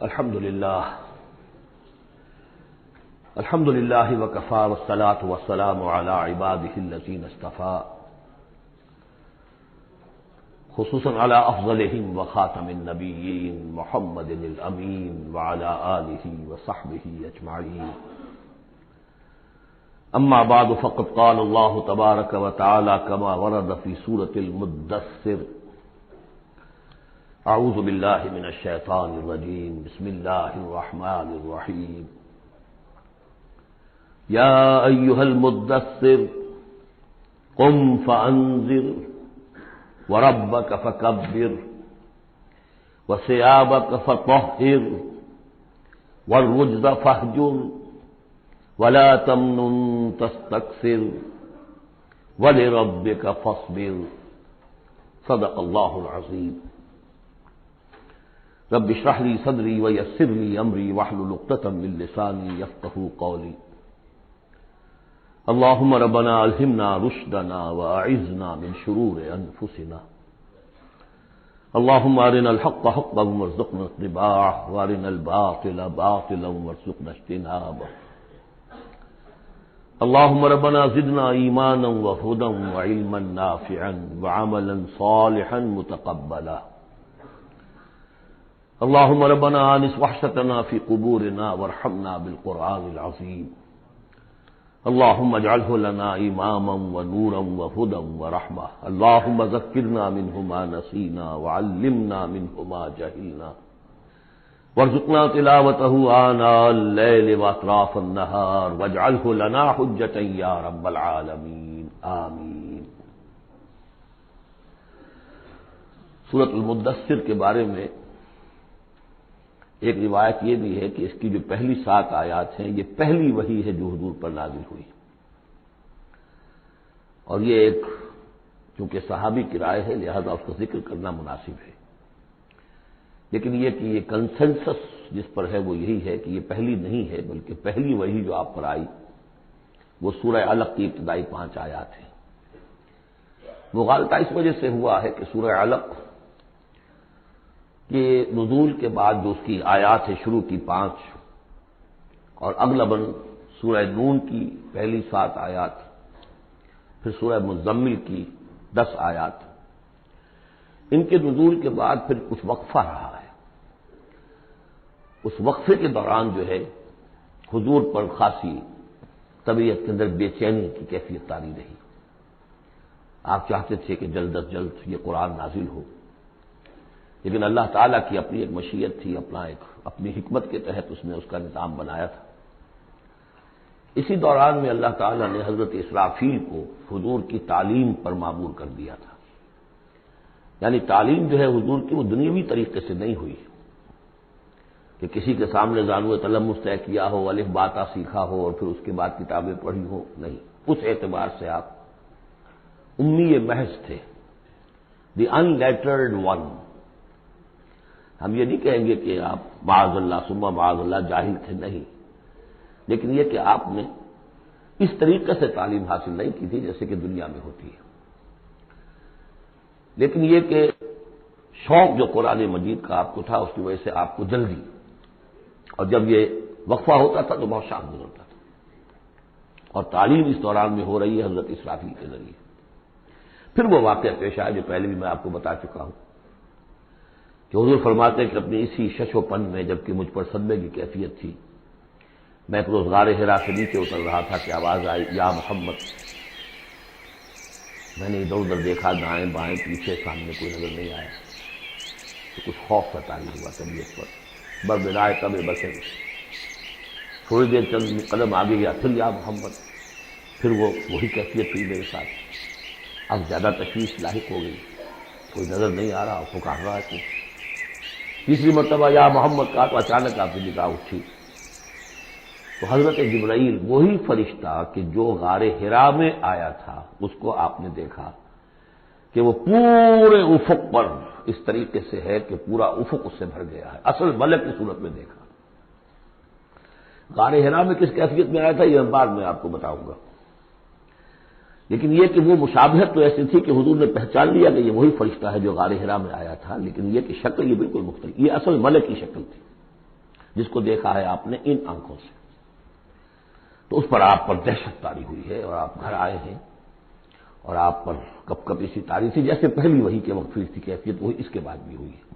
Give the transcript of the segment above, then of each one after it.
الحمد للہ وکفى والصلاة والسلام على عباده الذین اصطفى خصوصا على افضلهم وخاتم النبیین محمد الامین وعلى آلہ وصحبہ اجمعین اما بعد فقد قال اللہ تبارک وتعالی كما ورد في سورة المدثر اعوذ باللہ من الشیطان الرجیم بسم اللہ الرحمن الرحیم یا ایہا المدثر قم فانذر وربک فکبر وثیابک فطہر والرجز فاہجر ولا تمنن تستکثر ولربک فاصبر صدق اللہ العظیم رب اشرح لي صدري ويسر لي امري واحلل عقدة من لساني يفقهوا قولي اللهم ربنا الهمنا رشدنا واعذنا من شرور انفسنا اللهم ارنا الحق حقا وارزقنا اتباعه وارنا الباطل باطلا وارزقنا اجتنابه اللهم ربنا زدنا ایمانا وهدى وعلما نافعا وعملا صالحا متقبلا اللهم ربنا آنس وحشتنا في قبورنا وارحمنا بالقرآن العظيم اللهم اجعله لنا إماما ونورا وهدى ورحمة اللهم ذكرنا منه ما نسينا وعلمنا منه ما جهلنا وارزقنا تلاوته آناء الليل وأطراف النهار واجعله لنا حجة يا رب العالمين آمين۔ سورۃ المدثر کے بارے میں ایک روایت یہ بھی ہے کہ اس کی جو پہلی 7 آیات ہیں یہ پہلی وحی ہے جو حضور پر نازل ہوئی، اور یہ ایک چونکہ صحابی کی رائے ہے لہذا اس کا ذکر کرنا مناسب ہے، لیکن یہ کہ یہ کنسنسس جس پر ہے وہ یہی ہے کہ یہ پہلی نہیں ہے بلکہ پہلی وحی جو آپ پر آئی وہ سورہ علق کی ابتدائی 5 آیات ہیں۔ مغالطہ اس وجہ سے ہوا ہے کہ سورہ علق کہ نزول کے بعد جو اس کی آیات ہے شروع کی 5 اور اغلباً سورہ نون کی پہلی 7 آیات، پھر سورہ مزمل کی 10 آیات، ان کے نزول کے بعد پھر کچھ وقفہ رہا ہے۔ اس وقفے کے دوران جو ہے حضور پر خاصی طبیعت کے اندر بے چینی کی کیفیت طاری رہی، آپ چاہتے تھے کہ جلد از جلد یہ قرآن نازل ہو، لیکن اللہ تعالیٰ کی اپنی ایک مشیت تھی، اپنی حکمت کے تحت اس نے اس کا نظام بنایا تھا۔ اسی دوران میں اللہ تعالیٰ نے حضرت اسرافیل کو حضور کی تعلیم پر معمور کر دیا تھا، یعنی تعلیم جو ہے حضور کی وہ دنیاوی طریقے سے نہیں ہوئی کہ کسی کے سامنے زانو تلمس طے کیا ہو، الف باتا سیکھا ہو اور پھر اس کے بعد کتابیں پڑھی ہو، نہیں، اس اعتبار سے آپ امی محض تھے، دی ان لیٹرڈ ون۔ ہم یہ نہیں کہیں گے کہ آپ معاذ اللہ ثم معاذ اللہ جاہل تھے، نہیں، لیکن یہ کہ آپ نے اس طریقے سے تعلیم حاصل نہیں کی تھی جیسے کہ دنیا میں ہوتی ہے، لیکن یہ کہ شوق جو قرآن مجید کا آپ کو تھا اس کی وجہ سے آپ کو جلدی، اور جب یہ وقفہ ہوتا تھا تو بہت شام گزرتا تھا، اور تعلیم اس دوران میں ہو رہی ہے حضرت اسرافیل کے ذریعے۔ پھر وہ واقعہ پیش آیا جو پہلے بھی میں آپ کو بتا چکا ہوں کہ حضور فرماتے ہیں کہ اپنی اسی شش و پن میں جبکہ مجھ پر صدمے کی کیفیت تھی، میں ایک روز غار حرا سے نیچے اتر رہا تھا کہ آواز آئی یا محمد۔ میں نے ادھر ادھر دیکھا، دائیں بائیں پیچھے، سامنے کوئی نظر نہیں آیا، تو کچھ خوف کا طاری ہوا طبیعت پر، بربرائے تب بسے۔ تھوڑی دیر چند قدم آگے گیا، پھر یا محمد، پھر وہی کیفیت تھی میرے ساتھ، اب زیادہ تشویش لاحق ہو گئی، کوئی نظر نہیں آ رہا، پکار رہا ہے۔ تیسری مرتبہ یا محمد کہا تو اچانک آپ کی نگاہ اٹھی تو حضرت جبرائیل وہی فرشتہ کہ جو غار حرا میں آیا تھا اس کو آپ نے دیکھا کہ وہ پورے افق پر اس طریقے سے ہے کہ پورا افق اس سے بھر گیا ہے، اصل ملک کی صورت میں دیکھا۔ غار حرا میں کس کیفیت میں آیا تھا یہ بعد میں آپ کو بتاؤں گا، لیکن یہ کہ وہ مشابہت تو ایسی تھی کہ حضور نے پہچان لیا کہ یہ وہی فرشتہ ہے جو غار حرا میں آیا تھا، لیکن یہ کہ شکل یہ بالکل مختلف، یہ اصل ملک کی شکل تھی۔ جس کو دیکھا ہے آپ نے ان آنکھوں سے، تو اس پر آپ پر دہشت طاری ہوئی ہے اور آپ گھر آئے ہیں اور آپ پر کپ کپ اسی طاری تھی جیسے پہلی وحی کے وقت ہوئی تھی کیفیت، وہی اس کے بعد بھی ہوئی ہے۔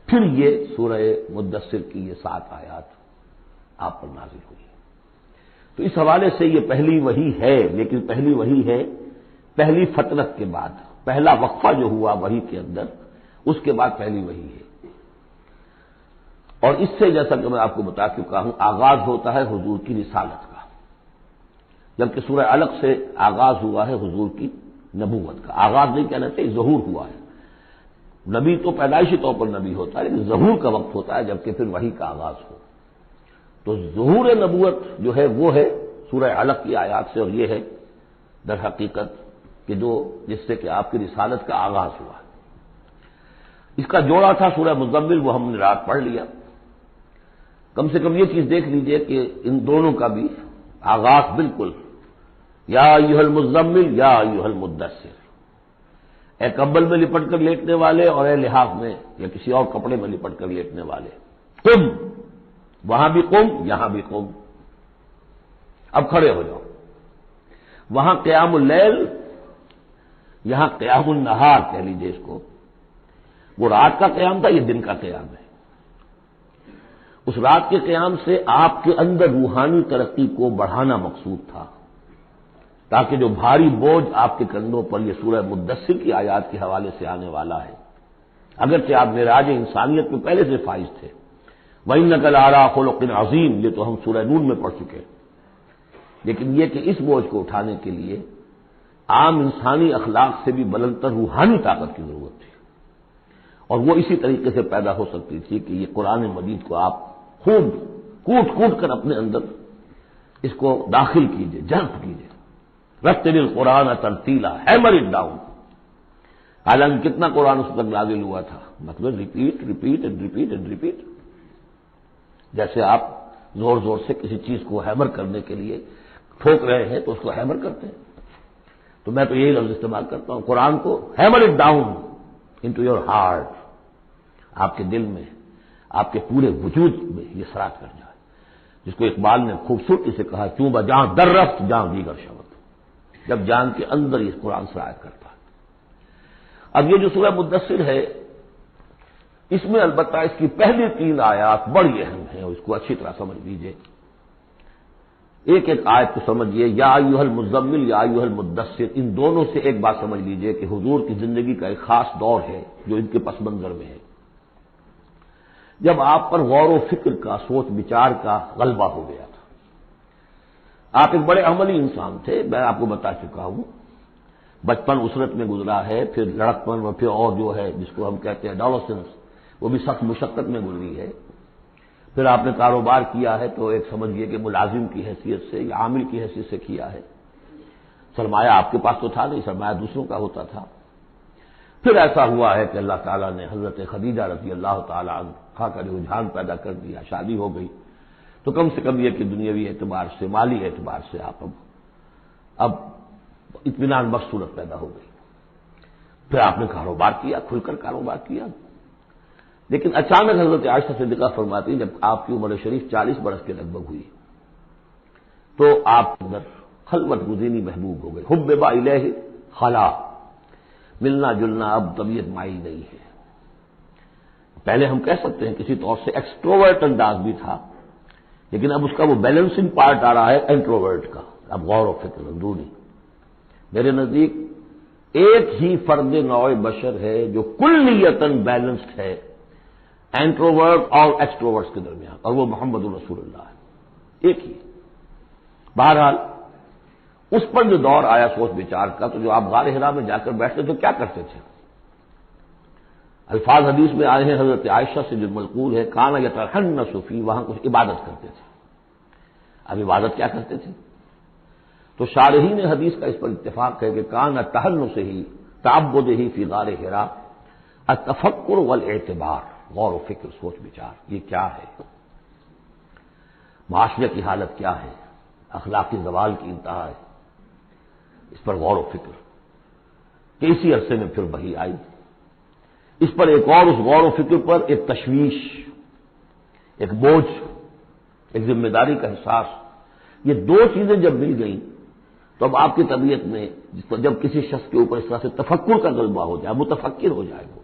پھر یہ سورہ مدثر کی یہ 7 آیات آپ پر نازل ہوئی ہے۔ تو اس حوالے سے یہ پہلی وحی ہے، لیکن پہلی وحی ہے پہلی فترت کے بعد، پہلا وقفہ جو ہوا وحی کے اندر اس کے بعد پہلی وحی ہے۔ اور اس سے جیسا کہ میں آپ کو بتا چکا ہوں آغاز ہوتا ہے حضور کی رسالت کا، جبکہ سورہ علق سے آغاز ہوا ہے حضور کی نبوت کا۔ آغاز نہیں کہنا چاہیے، ظہور ہوا ہے۔ نبی تو پیدائشی طور پر نبی ہوتا ہے، لیکن ظہور کا وقت ہوتا ہے جبکہ پھر وحی کا آغاز ہو۔ تو ظہور نبوت جو ہے وہ ہے سورہ علق کی آیات سے، اور یہ ہے در حقیقت کہ جس سے کہ آپ کی رسالت کا آغاز ہوا۔ اس کا جوڑا تھا سورہ مزمل، وہ ہم نے رات پڑھ لیا۔ کم سے کم یہ چیز دیکھ لیجئے کہ ان دونوں کا بھی آغاز بالکل یا ایھا المزمل یا ایھا المدثر، اے کمبل میں لپٹ کر لیٹنے والے اور اے لحاف میں یا کسی اور کپڑے میں لپٹ کر لیٹنے والے، قم، وہاں بھی قم یہاں بھی قم، اب کھڑے ہو جاؤ۔ وہاں قیام اللیل، یہاں قیام النہار کہہ لیجئے اس کو، وہ رات کا قیام تھا، یہ دن کا قیام ہے۔ اس رات کے قیام سے آپ کے اندر روحانی ترقی کو بڑھانا مقصود تھا، تاکہ جو بھاری بوجھ آپ کے کندھوں پر یہ سورہ مدثر کی آیات کے حوالے سے آنے والا ہے، اگرچہ آپ معراج انسانیت میں پہلے سے فائز تھے، وَإِنَّكَ لَعَلَىٰ خُلُقٍ عَظِيمٍ، یہ تو ہم سورہ نون میں پڑھ چکے، لیکن یہ کہ اس بوجھ کو اٹھانے کے لیے عام انسانی اخلاق سے بھی بلندتر روحانی طاقت کی ضرورت تھی، اور وہ اسی طریقے سے پیدا ہو سکتی تھی کہ یہ قرآن مجید کو آپ خوب کوٹ کوٹ کر اپنے اندر اس کو داخل کیجئے، جذب کیجئے۔ رتل القرآن ترتیلا، ہیمر اٹ ڈاؤن۔ حالانکہ کتنا قرآن اس وقت نازل ہوا تھا، مطلب repeat repeat and repeat and repeat, جیسے آپ زور زور سے کسی چیز کو ہیمر کرنے کے لیے ٹھوک رہے ہیں تو اس کو ہیمر کرتے ہیں۔ تو میں تو یہی لفظ استعمال کرتا ہوں، قرآن کو hammer it down into your heart, آپ کے دل میں، آپ کے پورے وجود میں یہ سرات کر جائے، جس کو اقبال نے خوبصورتی سے کہا، چوں بجاں در رفت جاں دیگر شبت، جب جان کے اندر یہ قرآن سرایت کرتا ہے۔ اب یہ جو سورہ مدثر ہے، اس میں البتہ اس کی پہلی 3 آیات بڑی اہم ہیں، اور اس کو اچھی طرح سمجھ لیجئے۔ ایک ایک آیت کو سمجھیے، یا ایھا المزمل یا ایھا المدثر، ان دونوں سے ایک بات سمجھ لیجئے کہ حضور کی زندگی کا ایک خاص دور ہے جو ان کے پس منظر میں ہے، جب آپ پر غور و فکر کا، سوچ بچار کا غلبہ ہو گیا تھا۔ آپ ایک بڑے عملی انسان تھے، میں آپ کو بتا چکا ہوں، بچپن اسرت میں گزرا ہے، پھر لڑکپن اور پھر اور جو ہے جس کو ہم کہتے ہیں ایڈولسنس، وہ بھی سخت مشقت میں گزری ہے۔ پھر آپ نے کاروبار کیا ہے تو ایک سمجھیے کہ ملازم کی حیثیت سے یا عامل کی حیثیت سے کیا ہے، سرمایہ آپ کے پاس تو تھا نہیں، سرمایہ دوسروں کا ہوتا تھا۔ پھر ایسا ہوا ہے کہ اللہ تعالیٰ نے حضرت خدیجہ رضی اللہ تعالیٰ عنہا کا رجحان پیدا کر دیا، شادی ہو گئی، تو کم سے کم یہ کہ دنیاوی اعتبار سے، مالی اعتبار سے آپ اب اطمینان بخش صورت پیدا ہو گئی۔ پھر آپ نے کاروبار کیا، کھل کر کاروبار کیا، لیکن اچانک حضرت عائشہ صدیقہ فرماتی جب آپ کی عمر شریف 40 برس کے لگ بھگ ہوئی تو آپ اندر خلوت گزینی محبوب ہو گئی، حبب الیہ خلا، ملنا جلنا اب طبیعت مائل نہیں ہے۔ پہلے ہم کہہ سکتے ہیں کسی طور سے ایکسٹروورٹ انداز بھی تھا، لیکن اب اس کا وہ بیلنسنگ پارٹ آ رہا ہے انٹروورٹ کا، اب غور و فکر اندرونی۔ میرے نزدیک ایک ہی فرد نوع بشر ہے جو کلیتاً بیلنسڈ ہے انٹروورٹ اور ایکسٹروورٹس کے درمیان، اور وہ محمد الرسول اللہ ہے، ایک ہی۔ بہرحال اس پر جو دور آیا سوچ بچار کا، تو جو آپ غار حرا میں جا کر بیٹھتے تو کیا کرتے تھے؟ الفاظ حدیث میں آئے ہیں، حضرت عائشہ سے جو ملقول ہے، کان یتحنث فی، وہاں کچھ عبادت کرتے تھے۔ اب عبادت کیا کرتے تھے؟ تو شارحین حدیث کا اس پر اتفاق ہے کہ کان تحنث ہی تعبد ہی فی غار حرا التفکر والاعتبار، غور و فکر، سوچ بچار، یہ کیا ہے، معاشرے کی حالت کیا ہے، اخلاقی زوال کی انتہا ہے، اس پر غور و فکر کہ اسی عرصے میں پھر وحی آئی۔ اس پر ایک اور، اس غور و فکر پر ایک تشویش، ایک بوجھ ایک ذمہ داری کا احساس، یہ دو چیزیں جب مل گئیں تو اب آپ کی طبیعت میں جب کسی شخص کے اوپر اس طرح سے تفکر کا غلبہ ہو جائے، متفکر ہو جائے وہ،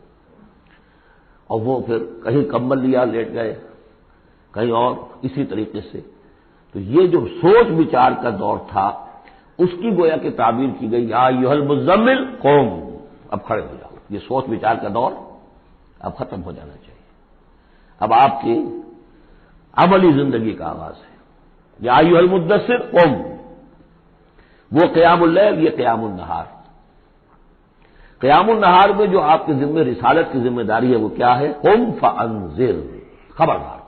اور وہ پھر کہیں کمبل لیا لیٹ گئے، کہیں اور اسی طریقے سے، تو یہ جو سوچ وچار کا دور تھا اس کی گویا کہ تعبیر کی گئی، یا ایھا المزمل قم، اب کھڑے ہو جاؤ۔ یہ سوچ وچار کا دور اب ختم ہو جانا چاہیے، اب آپ کی عملی زندگی کا آغاز ہے۔ یا ایھا المدثر قم، وہ قیام اللیل، یہ قیام النہار۔ قیام النہار میں جو آپ کے ذمہ رسالت کی ذمہ داری ہے وہ کیا ہے؟ قم فانذر، خبردار۔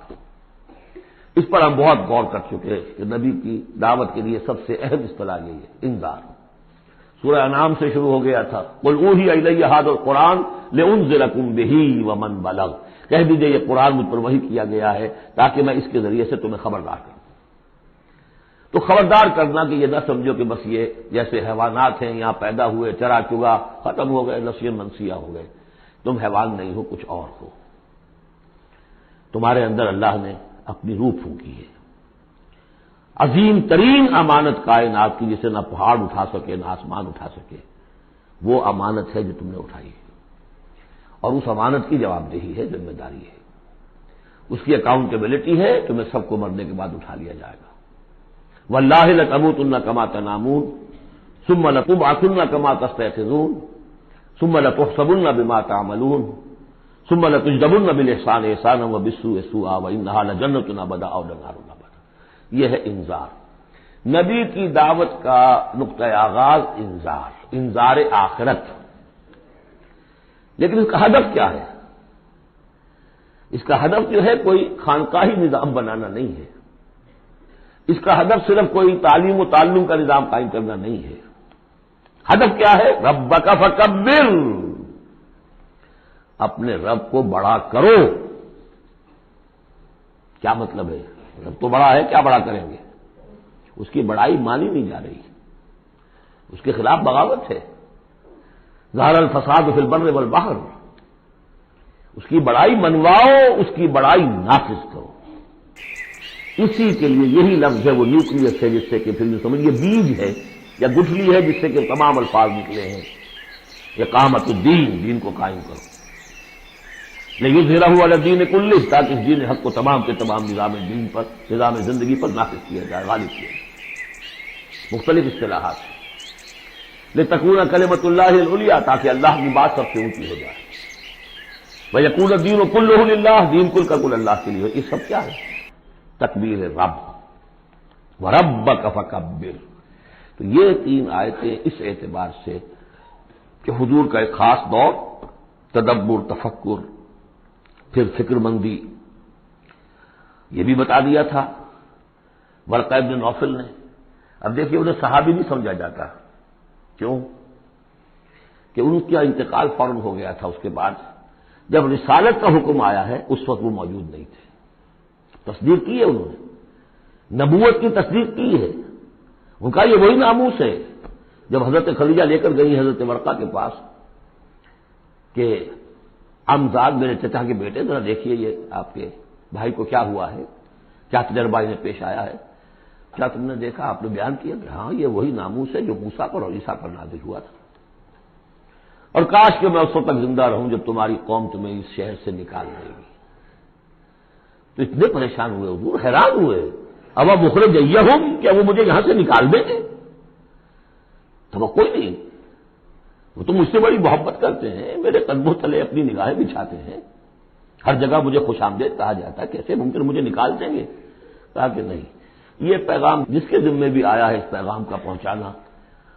اس پر ہم بہت غور کر چکے ہیں کہ نبی کی دعوت کے لیے سب سے اہم اصطلاح یہی ہے، انذار۔ سورہ انعام سے شروع ہو گیا تھا، قل اوحی الی ھذا القرآن لانذرکم بہ ومن بلغ، کہہ دیجئے یہ قرآن مجھ پر وحی کیا گیا ہے تاکہ میں اس کے ذریعے سے تمہیں خبردار کروں۔ تو خبردار کرنا کہ یہ نہ سمجھو کہ بس یہ جیسے حیوانات ہیں یہاں پیدا ہوئے، چرا چگا، ختم ہو گئے، نسیاں منسیہ ہو گئے، تم حیوان نہیں ہو، کچھ اور ہو، تمہارے اندر اللہ نے اپنی روح پھونکی ہے، عظیم ترین امانت کائنات کی جسے نہ پہاڑ اٹھا سکے نہ آسمان اٹھا سکے، وہ امانت ہے جو تم نے اٹھائی ہے، اور اس امانت کی جواب دہی ہے، ذمہ داری ہے، اس کی اکاؤنٹیبلٹی ہے، تمہیں سب کو مرنے کے بعد اٹھا لیا جائے گا۔ واللہ لتموتن کما تنامون ثم لتبعثن کما تستيقظون ثم لتحسبن بما تعملون ثم لتجزون بالاحسان احسانا وبالسوء سوءا وانها لجنة ابدا او نار ابدا۔ یہ ہے انذار، نبی کی دعوت کا نقطۂ آغاز انذار، انذار آخرت۔ لیکن اس کا ہدف کیا ہے؟ اس کا ہدف جو ہے کوئی خانقاہی نظام بنانا نہیں ہے، اس کا ہدف صرف کوئی تعلیم و تعلم کا نظام قائم کرنا نہیں ہے، ہدف کیا ہے؟ ربک فکبر، اپنے رب کو بڑا کرو۔ کیا مطلب ہے؟ رب تو بڑا ہے، کیا بڑا کریں گے؟ اس کی بڑائی مانی نہیں جا رہی، اس کے خلاف بغاوت ہے۔ ظہر الفساد فی البر والبحر، اس کی بڑائی منواؤ، اس کی بڑائی نافذ کرو۔ اسی کے لیے یہی لفظ ہے، وہ نیوکلیس ہے جس سے کہ پھر سمجھیے بیج ہے یا گٹھلی ہے جس سے کہ تمام الفاظ نکلے ہیں۔ اقامت الدین، دین کو قائم کرو، لیظہرہ علی الدین کلہ، تاکہ اس دین حق کو تمام کے تمام نظام دین پر، نظام زندگی پر نافذ کیا جائے، غالب کیا جائے۔ مختلف اصطلاحات ہیں، لتکون کلمۃ اللہ العلیٰ، تاکہ اللہ کی بات سب سے اونچی ہو جائے۔ ویکون الدین کلہ للہ، دین کل کا کل اللہ کے لیے ہو۔ یہ سب کیا ہے؟ تکبیر رب، وربک فکبر۔ تو یہ تین آیتیں اس اعتبار سے کہ حضور کا ایک خاص دور، تدبر، تفکر، پھر فکر مندی، یہ بھی بتا دیا تھا ورقہ ابن نوفل نے۔ اب دیکھیے انہیں صحابی نہیں سمجھا جاتا، کیوں؟ کہ ان کا انتقال فوراً ہو گیا تھا، اس کے بعد جب رسالت کا حکم آیا ہے اس وقت وہ موجود نہیں تھے۔ تصدیق کی ہے انہوں نے، نبوت کی تصدیق کی ہے، ان کا یہ وہی ناموس ہے۔ جب حضرت خدیجہ لے کر گئی حضرت ورقہ کے پاس کہ امزاد میرے چچا کے بیٹے ذرا دیکھیے یہ آپ کے بھائی کو کیا ہوا ہے، کیا تجربہ انہیں پیش آیا ہے، کیا تم نے دیکھا؟ آپ نے بیان کیا کہ ہاں یہ وہی ناموس ہے جو موسیٰ پر اور عیسیٰ پر نازل ہوا تھا، اور کاش کہ میں اس وقت تک زندہ رہوں جب تمہاری قوم تمہیں اس شہر سے نکال دے گی۔ تو اتنے پریشان ہوئے حضور، حیران ہوئے، اب مخرجیہم، کیا وہ مجھے یہاں سے نکال دیں گے؟ تو کوئی نہیں، وہ تو مجھ سے بڑی محبت کرتے ہیں، میرے قدموں تلے اپنی نگاہیں بچھاتے ہیں، ہر جگہ مجھے خوش آمدید کہا جاتا ہے، کیسے ممکن مجھے نکال دیں گے؟ کہا کہ نہیں، یہ پیغام جس کے ذمے بھی آیا ہے اس پیغام کا پہنچانا،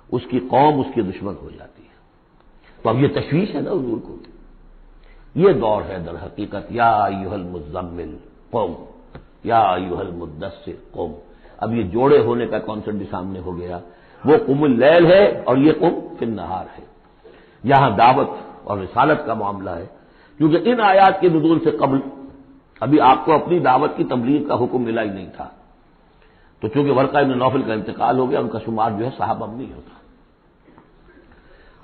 اس کی قوم اس کی دشمن ہو جاتی ہے۔ تو اب یہ تشویش ہے نا حضور کو۔ یہ دور ہے در حقیقت، یا ایھا المزمل قم، یا ایھا المدثر قم۔ اب یہ جوڑے ہونے کا کانسیپٹ بھی سامنے ہو گیا، وہ قم اللیل ہے اور یہ قم فی النہار ہے۔ یہاں دعوت اور رسالت کا معاملہ ہے، کیونکہ ان آیات کے نزول سے قبل ابھی آپ کو اپنی دعوت کی تبلیغ کا حکم ملا ہی نہیں تھا، تو چونکہ ورقہ ابن نوفل کا انتقال ہو گیا، ان کا شمار جو ہے صحابہ میں نہیں ہوتا۔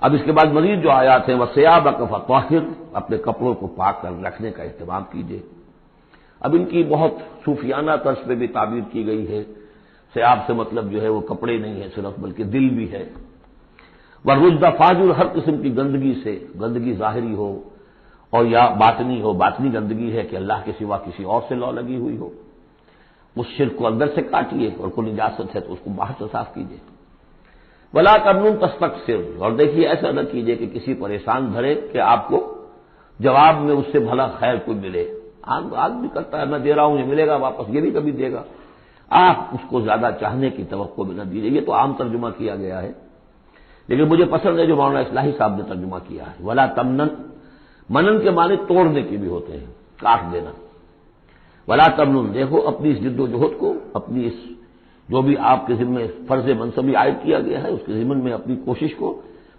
اب اس کے بعد مزید جو آیات ہیں، وَثِيَابَكَ فَطَهِّرْ، اپنے کپڑوں کو پاک کر رکھنے کا اہتمام کیجیے، اب ان کی بہت صوفیانہ طرز پہ بھی تعبیر کی گئی ہے، سیاب سے مطلب جو ہے وہ کپڑے نہیں ہے صرف، بلکہ دل بھی ہے۔ ورجز فاجر، ہر قسم کی گندگی سے، گندگی ظاہری ہو اور یا باطنی ہو، باطنی گندگی ہے کہ اللہ کے سوا کسی اور سے لو لگی ہوئی ہو، اس شرک کو اندر سے کاٹیے، اور کوئی نجاست ہے تو اس کو باہر سے صاف کیجیے۔ ولا تمنن تستکثر، اور دیکھیے ایسا نہ کیجیے کہ کسی پریشان دھرے کہ آپ کو جواب میں اس سے بھلا خیر کوئی ملے۔ آدمی کرتا ہے میں دے رہا ہوں یہ ملے گا واپس، یہ بھی کبھی دے گا، آپ اس کو زیادہ چاہنے کی توقع بھی نہ دیجیے۔ یہ تو عام ترجمہ کیا گیا ہے، لیکن مجھے پسند ہے جو مولانا اصلاحی صاحب نے ترجمہ کیا ہے، ولا تمنن، منن کے معنی توڑنے کے بھی ہوتے ہیں، کاٹ دینا۔ ولا تمنن، دیکھو اپنی اس جد و جہد کو، اپنی اس جو بھی آپ کے ذمہ فرض منصبی عائد کیا گیا ہے اس کے ذمن میں اپنی کوشش کو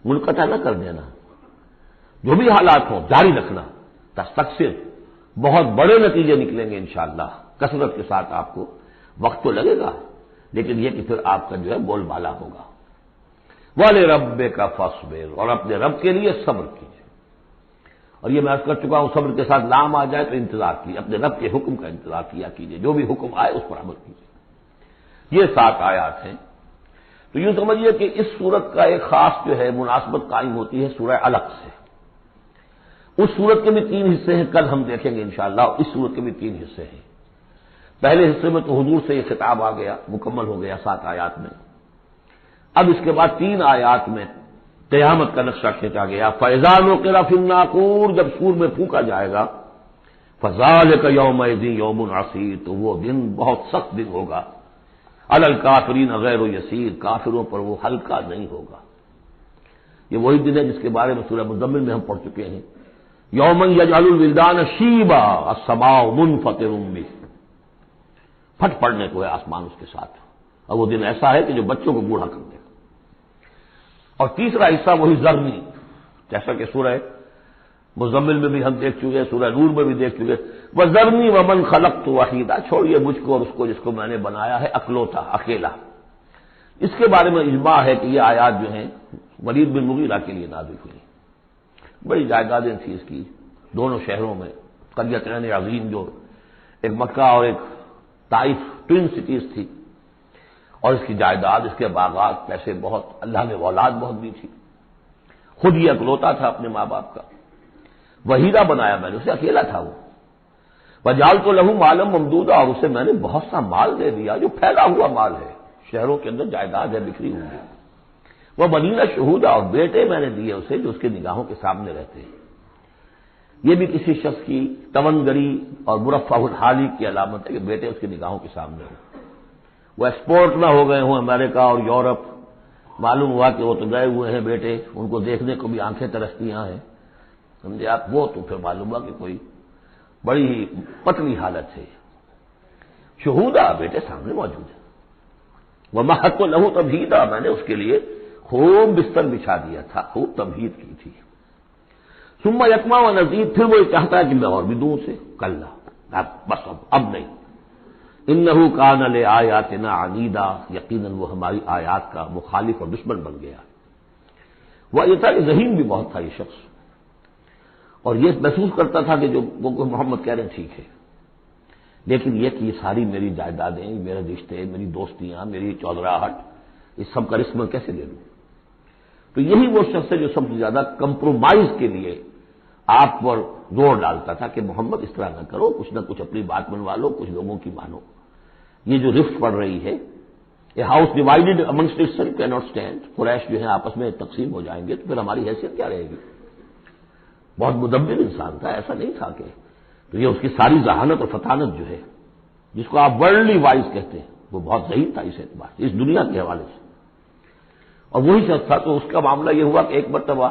منقطع نہ کر دینا، جو بھی حالات ہوں جاری رکھنا۔ تستکثر، بہت بڑے نتیجے نکلیں گے انشاءاللہ، کثرت کے ساتھ آپ کو وقت تو لگے گا، لیکن یہ کہ پھر آپ کا جو ہے بول بالا ہوگا۔ وَلِرَبِّكَ فَاصْبِرْ، اور اپنے رب کے لیے صبر کیجیے۔ اور یہ میں عرض کر چکا ہوں، صبر کے ساتھ لام آ جائے تو انتظار کیجیے، اپنے رب کے حکم کا انتظار کیا کیجیے، جو بھی حکم آئے اس پر عمل کیجیے۔ یہ 7 آیات ہیں۔ تو یوں سمجھیے کہ اس سورت کا ایک خاص جو ہے مناسبت قائم ہوتی ہے سورہ علق سے۔ اس سورت کے بھی 3 حصے ہیں، کل ہم دیکھیں گے انشاءاللہ، اس سورت کے بھی 3 حصے ہیں۔ پہلے حصے میں تو حضور سے یہ خطاب آ گیا، مکمل ہو گیا 7 آیات میں۔ اب اس کے بعد 3 آیات میں قیامت کا نقشہ کھینچا گیا۔ فَإِذَا نُقِرَ فِي النَّاقُورِ، جب سور میں پھونکا جائے گا، فَذَلِكَ يَوْمَئِذٍ يَوْمٌ عَسِيرٌ، تو وہ دن بہت سخت دن ہوگا۔ عَلَى الْكَافِرِينَ غَيْرُ يَسِيرٌ، کافروں پر وہ ہلکا نہیں ہوگا۔ یہ وہی دن ہے جس کے بارے میں سورہ مزمل میں ہم پڑھ چکے ہیں، یومن یجعل الولدان شیبا السماء منفطر بہ، پھٹ پڑنے کو ہے آسمان اس کے ساتھ، اور وہ دن ایسا ہے کہ جو بچوں کو بوڑھا کر دے گا۔ اور تیسرا حصہ وہی ذرنی، جیسا کہ سورہ مزمل میں بھی ہم دیکھ چکے، سورہ نور میں بھی دیکھ چکے، وَذَرْنِي وَمَنْ خَلَقْتُ وَحِيدًا، چھوڑیے مجھ کو اور اس کو جس کو میں نے بنایا ہے اکلوتا، اکیلا۔ اس کے بارے میں اجماع ہے کہ یہ آیات جو ہیں ولید بن مغیرہ کے لیے نازل ہوئی، بڑی جائیدادیں تھیں اس کی دونوں شہروں میں، قریتین عظیم جو ایک مکہ اور ایک طائف ٹوین سٹیز تھی، اور اس کی جائیداد، اس کے باغات، پیسے بہت، اللہ نے اولاد بہت دی تھی، خود یہ اکلوتا تھا اپنے ماں باپ کا، وحیدہ بنایا میں نے اسے، اکیلا تھا وہ، وجعلت لہ مالا ممدودا، اور اسے میں نے بہت سا مال دے دیا جو پھیلا ہوا مال ہے، شہروں کے اندر جائیداد ہے بکھری ہوئی ہے، وہ بنینا شہودا، اور بیٹے میں نے دیے اسے جو اس کے نگاہوں کے سامنے رہتے ہیں۔ یہ بھی کسی شخص کی تونگری اور مرفع الحالی کی علامت ہے کہ بیٹے اس کی نگاہوں کے سامنے ہوں، وہ ایکسپورٹ نہ ہو گئے ہوں امریکہ اور یورپ، معلوم ہوا کہ وہ تو گئے ہوئے ہیں بیٹے، ان کو دیکھنے کو بھی آنکھیں ترستی ہیں، سمجھے آپ، وہ تو پھر معلوم ہوا کہ کوئی بڑی ہی پتلی حالت ہے، شہودا بیٹے سامنے موجود ہے، وَمَهَّدتُّ لَهُ تَمْهِيدًا، میں نے اس کے لیے خوب بستر بچھا دیا تھا، خوب تمہید کی تھی۔ ثم یطمع ونزید، پھر وہ چاہتا ہے کہ میں اور بھی دوں سے، کلا، بس اب نہیں، انہ کان لآیاتنا عنیدا، یقیناً وہ ہماری آیات کا مخالف اور دشمن بن گیا۔ وہ یہ تھا کہ ذہین بھی بہت تھا یہ شخص، اور یہ محسوس کرتا تھا کہ جو وہ محمد کہہ رہے ہیں ٹھیک ہے، لیکن یہ کہ یہ ساری میری جائیدادیں، میرے رشتے، میری دوستیاں، میری چودراہٹ، اس سب کا رسک میں کیسے لے لوں؟ تو یہی وہ شخص ہے جو سب سے زیادہ کمپرومائز کے لیے آپ پر زور ڈالتا تھا کہ محمد اس طرح نہ کرو، کچھ نہ کچھ اپنی بات منوا لو، کچھ لوگوں کی مانو۔ یہ جو رفت پڑ رہی ہے، یہ house divided amongst itself can not stand, Quraysh جو ہیں آپس میں تقسیم ہو جائیں گے تو پھر ہماری حیثیت کیا رہے گی؟ بہت مدبر انسان تھا، ایسا نہیں تھا کہ، تو یہ اس کی ساری ذہانت اور فطانت جو ہے، جس کو آپ ورلڈلی وائز کہتے ہیں، وہ بہت ذہین تھا اس اعتبار سے، اس دنیا کے حوالے سے، اور وہی شخص تھا۔ تو اس کا معاملہ یہ ہوا کہ ایک مرتبہ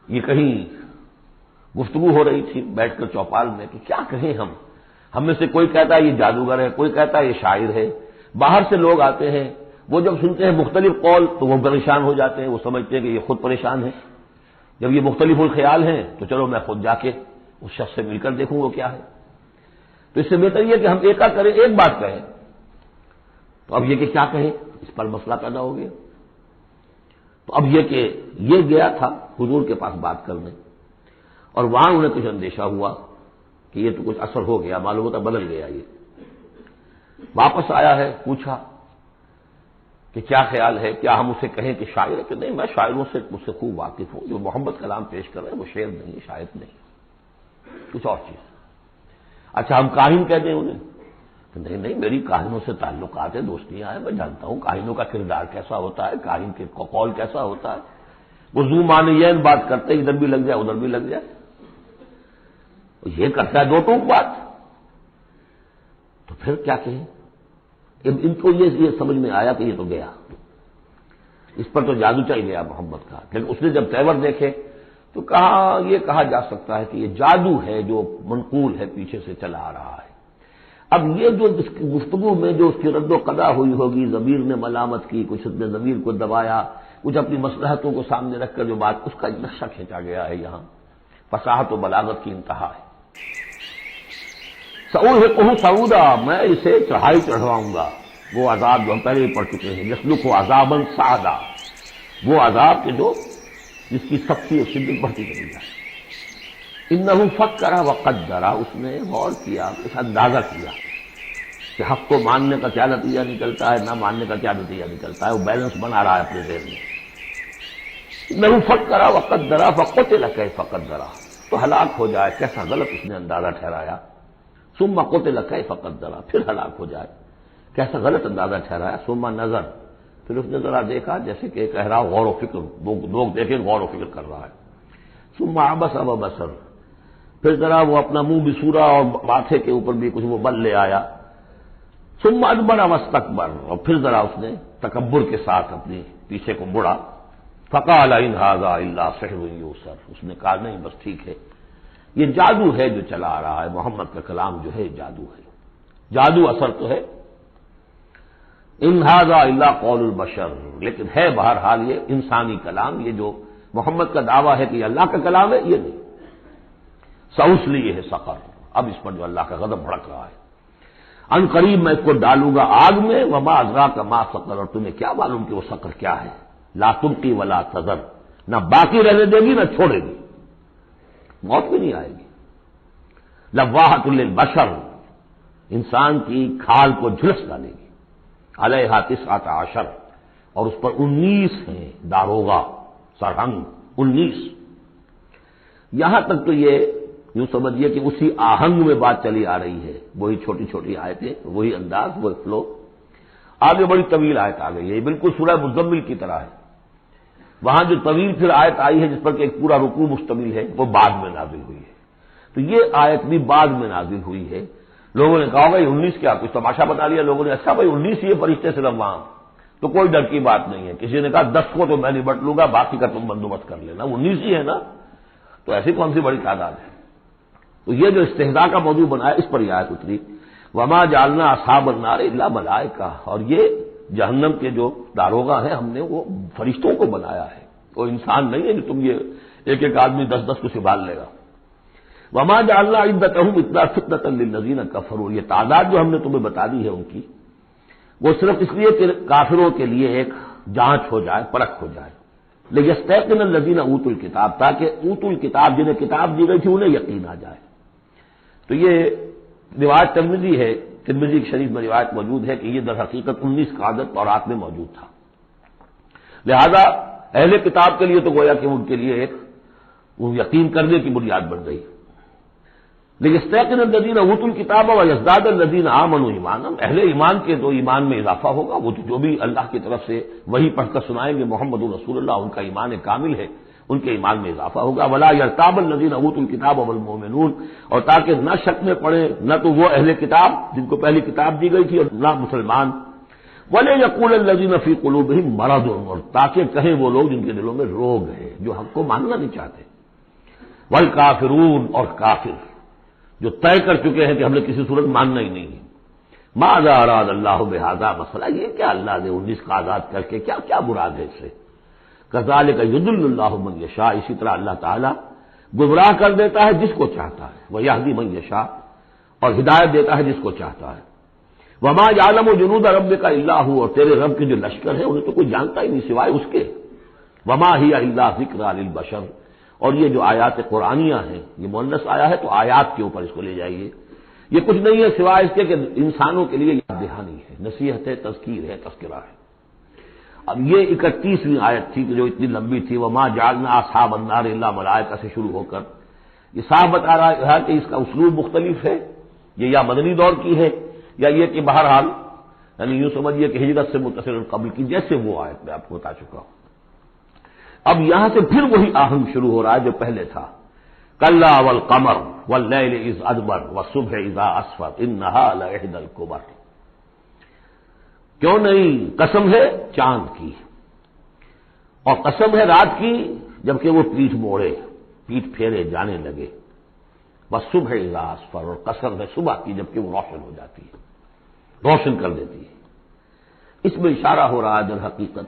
یہ کہیں گفتگو ہو رہی تھی بیٹھ کر چوپال میں کہ کیا کہیں ہم میں سے کوئی کہتا ہے یہ جادوگر ہے، کوئی کہتا ہے یہ شاعر ہے، باہر سے لوگ آتے ہیں، وہ جب سنتے ہیں مختلف قول تو وہ پریشان ہو جاتے ہیں، وہ سمجھتے ہیں کہ یہ خود پریشان ہے، جب یہ مختلف الخیال ہیں تو چلو میں خود جا کے اس شخص سے مل کر دیکھوں وہ کیا ہے۔ تو اس سے بہتر یہ کہ ہم ایکا کریں، ایک بات کہیں، تو اب یہ کہ کیا کہیں، اس پر مسئلہ پیدا ہو گیا۔ تو اب یہ کہ یہ گیا تھا حضور کے پاس بات کرنے، اور وہاں انہیں کچھ اندیشہ ہوا کہ یہ تو کچھ اثر ہو گیا، معلوم ہوتا بدل گیا۔ یہ واپس آیا ہے، پوچھا کہ کیا خیال ہے، کیا ہم اسے کہیں کہ شاعر ہے؟ کہ نہیں، میں شاعروں سے مجھ سے خوب واقف ہوں، جو محمد کلام پیش کر رہے ہیں وہ شعر نہیں، شاعر نہیں، کچھ اور چیز۔ اچھا ہم کاہن کہہ دیں انہیں؟ کہ نہیں نہیں، میری کاہنوں سے تعلقات ہیں، دوستیاں ہیں، میں جانتا ہوں کاہنوں کا کردار کیسا ہوتا ہے، کاہن کے قول کیسا ہوتا ہے، وہ زو معنیین بات کرتے ادھر بھی لگ جائے ادھر بھی لگ جائے، یہ کرتا ہے دو ٹوک بات، تو پھر کیا کہیں؟ ان کو یہ سمجھ میں آیا کہ یہ تو گیا، اس پر تو جادو چل گیا محمد کا۔ لیکن اس نے جب تیور دیکھے تو یہ کہا جا سکتا ہے کہ یہ جادو ہے جو منقول ہے، پیچھے سے چلا آ رہا ہے۔ اب یہ جو اس کی گفتگو میں جو اس کی رد و قضا ہوئی ہوگی، ضمیر نے ملامت کی، کچھ اس نے ضمیر کو دبایا، کچھ اپنی مصلحتوں کو سامنے رکھ کر جو بات، اس کا نقشہ کھینچا گیا ہے یہاں، فصاحت و بلاغت کی انتہا ہے۔ سأرهقه صعودا، میں اسے چڑھائی چڑھواؤں گا، وہ عذاب جو ہم پہلے ہی پڑھ چکے ہیں، یسلکہ عذابا صعدا، وہ عذاب کے جو جس کی سختی اور شدت بڑھتی چلی جائے۔ انہ فکر وقدر، اس نے غور کیا، اس اندازہ کیا کہ حق کو ماننے کا کیا نتیجہ نکلتا ہے، نہ ماننے کا کیا نتیجہ نکلتا ہے، وہ بیلنس بنا رہا ہے اپنے ذہن میں۔ انہ فکر وقدر فقتل کیف قدر، تو ہلاک ہو جائے، کیسا غلط اس نے اندازہ ٹھہرایا، ثم قتل کیف قدر، پھر ہلاک ہو جائے، کیسا غلط اندازہ ٹھہرایا، ثم نظر، پھر اس نے ذرا دیکھا، جیسے کہ کہہ رہا غور و فکر، لوگ دیکھیں غور و فکر کر رہا ہے، ثم عبس وبصر، پھر ذرا وہ اپنا منہ بسورا اور ماتھے کے اوپر بھی کچھ وہ بل لے آیا، ثم ادبر واستکبر، اور پھر ذرا اس نے تکبر کے ساتھ اپنی پیچھے کو مڑا، فقال ان ھذا الا سحر یؤثر، اس نے کہا نہیں بس ٹھیک ہے، یہ جادو ہے جو چلا آ رہا ہے، محمد کا کلام جو ہے جادو ہے، جادو اثر تو ہے، ان ھذا الا قول البشر، لیکن ہے بہرحال یہ انسانی کلام، یہ جو محمد کا دعویٰ ہے کہ یہ اللہ کا کلام ہے، یہ نہیں۔ سأصلیہ ہے سقر، اب اس پر جو اللہ کا غضب بھڑک رہا ہے، ان قریب میں اس کو ڈالوں گا آگ میں، وما ادراک ما سقر، اور تمہیں کیا معلوم کہ وہ سقر کیا ہے، لا تبقی ولا تذر، نہ باقی رہنے دے گی نہ چھوڑے گی، موت بھی نہیں آئے گی، لواحۃ للبشر، انسان کی کھال کو جھلس ڈالے گی، علیہا 19، اور اس پر 19 ہیں داروغہ سرہنگ، 19۔ یہاں تک تو یہ یوں سمجھیے کہ اسی آہنگ میں بات چلی آ رہی ہے، وہی چھوٹی چھوٹی آیتیں، وہی انداز، وہی فلو، آگے بڑی طویل آیت آ گئی ہے، یہ بالکل سورہ مزمل کی طرح ہے، وہاں جو طویل پھر آیت آئی ہے جس پر کہ ایک پورا رکوع مشتمل ہے، وہ بعد میں نازل ہوئی ہے، تو یہ آیت بھی بعد میں نازل ہوئی ہے۔ لوگوں نے کہا بھائی 19 کیا کچھ تماشا بتا لیا لوگوں نے، اچھا بھائی 19 یہ فرشتے صرف وہاں، تو کوئی ڈر کی بات نہیں ہے، کسی نے کہا 10 کو تو میں نبٹ لوں گا، باقی کا تم بندوبست کر لینا، 19 ہی ہے نا، تو ایسی کون سی بڑی تعداد ہے؟ تو یہ جو استہزاء کا موضوع بنا ہے، اس پر یہ آیت اتری، وما جعلنا اصحاب النار الا ملائکہ، اور یہ جہنم کے جو داروغہ ہیں ہم نے وہ فرشتوں کو بنایا ہے، وہ انسان نہیں ہے کہ تم یہ ایک ایک آدمی 10 کو سنبھال لے گا۔ وما جعلنا عدتهم الا فتنة للذین کفروا، یہ تعداد جو ہم نے تمہیں بتا دی ہے ان کی، وہ صرف اس لیے کہ کافروں کے لیے ایک جانچ ہو جائے، پرکھ ہو جائے، لیستيقن الذین اوتوا الکتاب، تاکہ اوتوا الکتاب جنہیں کتاب دی گئی تھی انہیں یقین آ جائے۔ تو یہ روایت ترمذی ہے، ترمذی شریف میں روایت موجود ہے کہ یہ در حقیقت 19 کا عدد تورات میں موجود تھا، لہذا اہل کتاب کے لیے تو گویا کہ ان کے لیے ایک وہ یقین کرنے کی بنیاد بن گئی۔ لیستيقن الذین اوتوا الکتاب ویزداد الذین آمنوا ایمانا، اہل ایمان کے تو ایمان میں اضافہ ہوگا، وہ تو جو بھی اللہ کی طرف سے وہی پڑھ کر سنائیں گے محمد رسول اللہ، ان کا ایمان کامل ہے، ان کے ایمان میں اضافہ ہوگا۔ ولا یرتاب الذین اوتوا الکتاب والمؤمنون، اور تاکہ نہ شک میں پڑے نہ تو وہ اہل کتاب جن کو پہلی کتاب دی گئی تھی اور نہ مسلمان، ولا یقول الذین فی قلوبہم مرض، اور تاکہ کہیں وہ لوگ جن کے دلوں میں روگ ہے، جو حق کو ماننا نہیں چاہتے، والکافرون، اور کافر جو طے کر چکے ہیں کہ ہم نے کسی صورت ماننا ہی نہیں ہے۔ ماذا اراد اللہ بہذا، مسئلہ یہ کیا اللہ نے 19 کا آزاد کر کے کیا کیا مراد ہے اس سے؟ کذالک یضل اللہ من یشاء، اسی طرح اللہ تعالیٰ گمراہ کر دیتا ہے جس کو چاہتا ہے، ویہدی من یشاء، اور ہدایت دیتا ہے جس کو چاہتا ہے۔ وما یعلم جنود ربک الا ھو، اور تیرے رب کے جو لشکر ہے انہیں تو کوئی جانتا ہی نہیں سوائے اس کے۔ وما ہی الا ذکری للبشر، اور یہ جو آیات قرآنیہ ہیں، یہ مؤنث آیا ہے تو آیات کے اوپر اس کو لے جائیے. یہ کچھ نہیں ہے سوائے اس کے کہ انسانوں کے لیے یاد دہانی ہے، نصیحت ہے، تذکیر ہے، تذکرہ ہے. اب یہ 31ویں آیت تھی کہ جو اتنی لمبی تھی، وما جعلنا اصحاب النار الا ملائکہ سے شروع ہو کر یہ صاف بتا رہا ہے کہ اس کا اسلوب مختلف ہے. یہ یا مدنی دور کی ہے یا یہ کہ بہرحال یعنی یوں سمجھیے کہ ہجرت سے متصل قبل کی، جیسے وہ آیت میں آپ کو بتا چکا ہوں. اب یہاں سے پھر وہی آہنگ شروع ہو رہا ہے جو پہلے تھا. کلا والقمر واللیل اذ ادبر والصبح اذا اسفر انہا لإحدی الکبر. کیوں نہیں، قسم ہے چاند کی اور قسم ہے رات کی جبکہ وہ پیٹھ موڑے، پیٹھ پھیرے جانے لگے. والصبح اذا اسفر، اور قسم ہے صبح کی جبکہ وہ روشن ہو جاتی ہے، روشن کر دیتی ہے. اس میں اشارہ ہو رہا ہے در حقیقت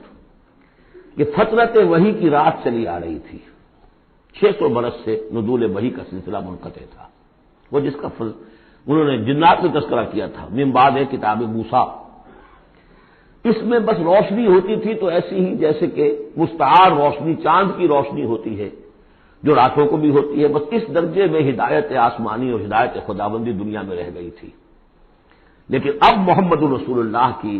کہ فطرت وحی کی رات چلی آ رہی تھی. 600 برس سے نزول وحی کا سلسلہ منقطع تھا، وہ جس کا انہوں نے جنات میں تذکرہ کیا تھا من بعد کتاب موسیٰ. اس میں بس روشنی ہوتی تھی تو ایسی ہی جیسے کہ مستعار روشنی چاند کی روشنی ہوتی ہے جو راتوں کو بھی ہوتی ہے. بس اس درجے میں ہدایت آسمانی اور ہدایت خداوندی دنیا میں رہ گئی تھی. لیکن اب محمد رسول اللہ کی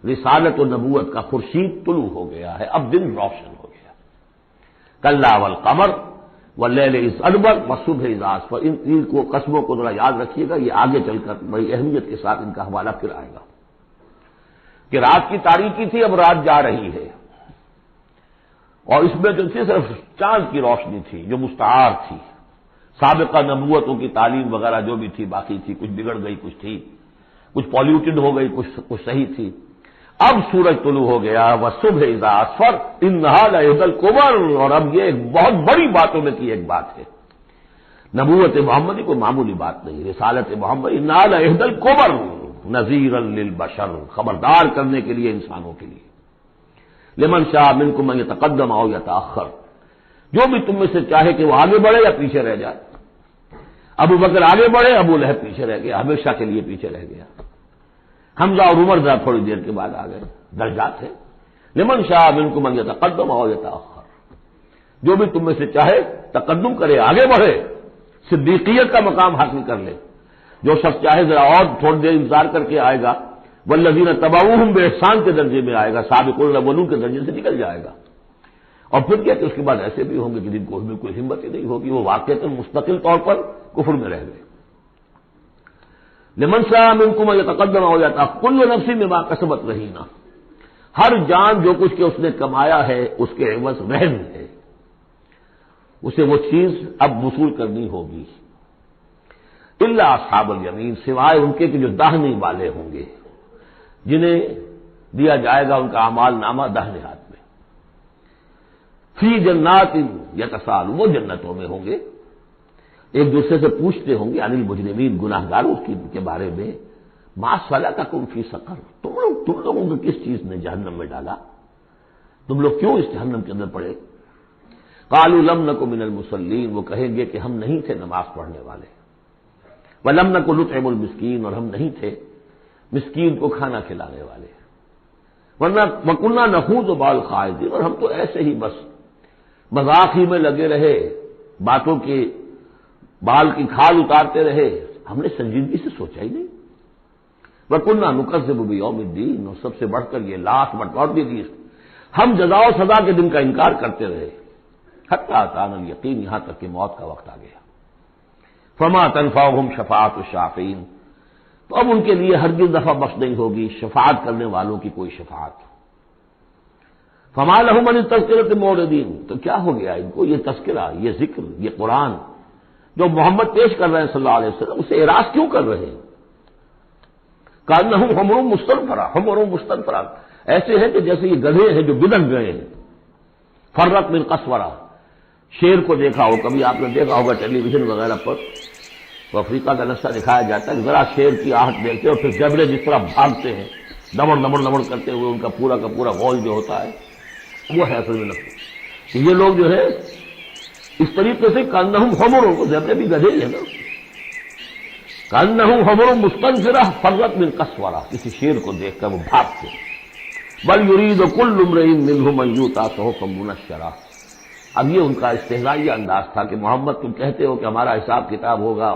رسالت و نبوت کا خورشید طلوع ہو گیا ہے، اب دن روشن ہو گیا. کلا والقمر واللیل اذ ادبر والصبح اذا اسفر. ان تین کو قسموں کو ذرا یاد رکھیے گا، یہ آگے چل کر بڑی اہمیت کے ساتھ ان کا حوالہ پھر آئے گا کہ رات کی تاریکی تھی، اب رات جا رہی ہے. اور اس میں جو تھی صرف چاند کی روشنی تھی جو مستعار تھی. سابقہ نبوتوں کی تعلیم وغیرہ جو بھی تھی باقی تھی، کچھ بگڑ گئی، کچھ تھی، کچھ پالیوٹڈ ہو گئی، کچھ صحیح تھی. اب سورج طلوع ہو گیا. والصبح اذا اسفر انہا لإحدی الکبر. اور اب یہ ایک بہت بڑی باتوں میں کی ایک بات ہے. نبوت محمدی کوئی معمولی بات نہیں، رسالت محمد انہا لإحدی الکبر نذیرا للبشر، خبردار کرنے کے لیے انسانوں کے لیے. لمن شاء منکم ان یتقدم او یتأخر، جو بھی تم میں سے چاہے کہ وہ آگے بڑھے یا پیچھے رہ جائے. ابو بکر آگے بڑھے، ابو لہب پیچھے رہ گیا، ہمیشہ کے لیے پیچھے رہ گیا. حمزہ اور عمر ذرا تھوڑی دیر کے بعد آ گئے، درجات ہے. لمن شاء منکم ان یتقدم او یتأخر، جو بھی تم میں سے چاہے تقدم کرے، آگے بڑھے، صدیقیت کا مقام حاصل کر لے. جو شخص چاہے ذرا اور تھوڑی دیر انتظار کر کے آئے گا، والذین تبعوہم بإحسان کے درجے میں آئے گا، سابقون الاولون کے درجے سے نکل جائے گا. اور پھر کیا کہ اس کے بعد ایسے بھی ہوں گے کہ جن کو بالکل ہمت ہی نہیں ہوگی، وہ واقعتاً مستقل طور پر کفر میں رہ گئے. لمن شاء منکم ان یتقدم او یتأخر کل نفس بما کسبت رہینہ، ہر جان جو کچھ کہ اس نے کمایا ہے اس کے عوض رہن ہے، اسے وہ چیز اب وصول کرنی ہوگی. الا اصحاب الیمین، سوائے ان کے کہ جو داہنے والے ہوں گے، جنہیں دیا جائے گا ان کا اعمال نامہ داہنے ہاتھ میں. فی جنات یتساءلون، وہ جنتوں میں ہوں گے، ایک دوسرے سے پوچھتے ہوں گے عن المجرمین، گناہ گاروں کے بارے میں. ما سلککم فی سقر، تم لوگوں کو کس چیز نے جہنم میں ڈالا، تم لوگ کیوں اس جہنم کے اندر پڑے. قالوا لم نک من المصلین، وہ کہیں گے کہ ہم نہیں تھے نماز پڑھنے والے. ولم نک نطعم المسکین، اور ہم نہیں تھے مسکین کو کھانا کھلانے والے. ورنہ وکنا نخوض مع الخائضین، اور ہم تو ایسے ہی بس مذاق ہی میں لگے رہے، باتوں کے بال کی کھال اتارتے رہے، ہم نے سنجیدگی سے سوچا ہی نہیں. وکنا نکذب بیوم الدین، اور سب سے بڑھ کر یہ last but not the least, ہم جزا و سزا کے دن کا انکار کرتے رہے. حتی اتانا الیقین، یہاں تک کہ موت کا وقت آ گیا. فما تنفعهم شفاعت الشافعین، تو اب ان کے لیے ہرگز دفع بخش نہیں ہوگی شفاعت کرنے والوں کی کوئی شفاعت. فما لهم عن التذکرۃ معرضین، تو کیا ہو گیا ان کو یہ تذکرہ، یہ ذکر، یہ قرآن جو محمد پیش کر رہے ہیں صلی اللہ علیہ وسلم، اسے اعراض کیوں کر رہے ہیں. کانہم حمر مستنفرہ، حمر مستنفرہ، ایسے ہیں کہ جیسے یہ گدھے ہیں جو بدک گئے ہیں. فرت من قسورہ، شیر کو دیکھا ہو کبھی آپ نے دیکھا ہوگا ٹیلی ویژن وغیرہ پر، تو افریقہ کا نقشہ دکھایا جاتا ہے، ذرا شیر کی آہٹ دیکھتے اور پھر جبرے جس طرح بھاگتے ہیں دمڑ دمڑ دمڑ کرتے ہوئے، ان کا پورا کا پورا غول جو ہوتا ہے وہ ہے اصل میں نقشہ. یہ لوگ جو ہے اس طریقے سے کانہم حمر، کو جبرے بھی گدھے ہیں نا، کانہم حمر مستنفرہ فرت من قسورہ، کسی شیر کو دیکھ کر وہ بھاگتے. بل یرید کل امرئ منہم ان یؤتى صحفا منشرہ، اب یہ ان کا استہزائیہ انداز تھا کہ محمد تم کہتے ہو کہ ہمارا حساب کتاب ہوگا،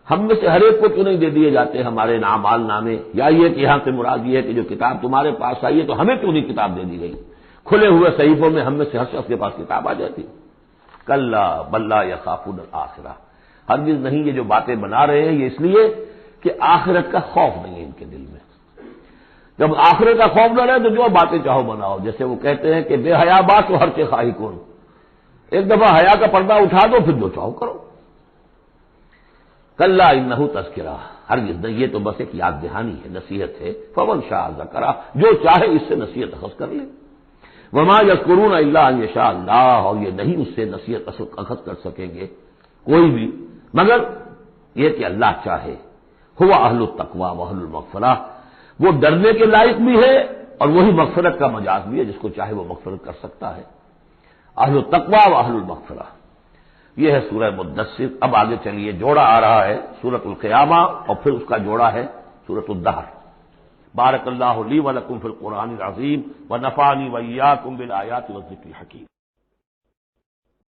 ہم میں سے ہر ایک کو کیوں نہیں دے دیے جاتے ہمارے اعمال نامے، یا یہ کہ یہاں سے مراد یہ ہے کہ جو کتاب تمہارے پاس آئی ہے تو ہمیں کیوں نہیں کتاب دے دی گئی؟ کھلے ہوئے صحیفوں میں ہم میں سے ہر شخص کے پاس کتاب آ جاتی۔ کلا بل لا یخافون الآخرہ، ہرگز نہیں، یہ جو باتیں بنا رہے ہیں یہ اس لیے کہ آخرت کا خوف نہیں ہے ان کے دل میں۔ جب آخرت کا خوف نہ رہے تو جو باتیں چاہو بناؤ، جیسے وہ کہتے ہیں کہ بے حیا بات تو ہر کے خواہی کن، ایک دفعہ حیا کا پردہ اٹھا دو پھر جو چاہو کرو۔ کلا انہ تذکرہ، ہرگز نہیں، یہ تو بس ایک یاد دہانی ہے، نصیحت ہے۔ فمن شاء ذکرہ، جو چاہے اس سے نصیحت اخذ کر لے۔ وما یذکرون الا ان یشاء اللہ، اور یہ نہیں اس سے نصیحت اخذ کر سکیں گے کوئی بھی مگر یہ کہ اللہ چاہے۔ ہوا اہل التقوی واہل المغفرہ، وہ ڈرنے کے لائق بھی ہے اور وہی مغفرت کا مجاز بھی ہے، جس کو چاہے وہ مغفرت کر سکتا ہے۔ اہل التقوی واہل المغفرہ، یہ ہے سورہ مدثر۔ اب آگے چلیے، جوڑا آ رہا ہے سورۃ القیامہ اور پھر اس کا جوڑا ہے سورۃ الدہر۔ بارک اللہ لی ولکم فی القرآن العظیم ونفعنی وإیاکم بالآیات والذکر الحکیم۔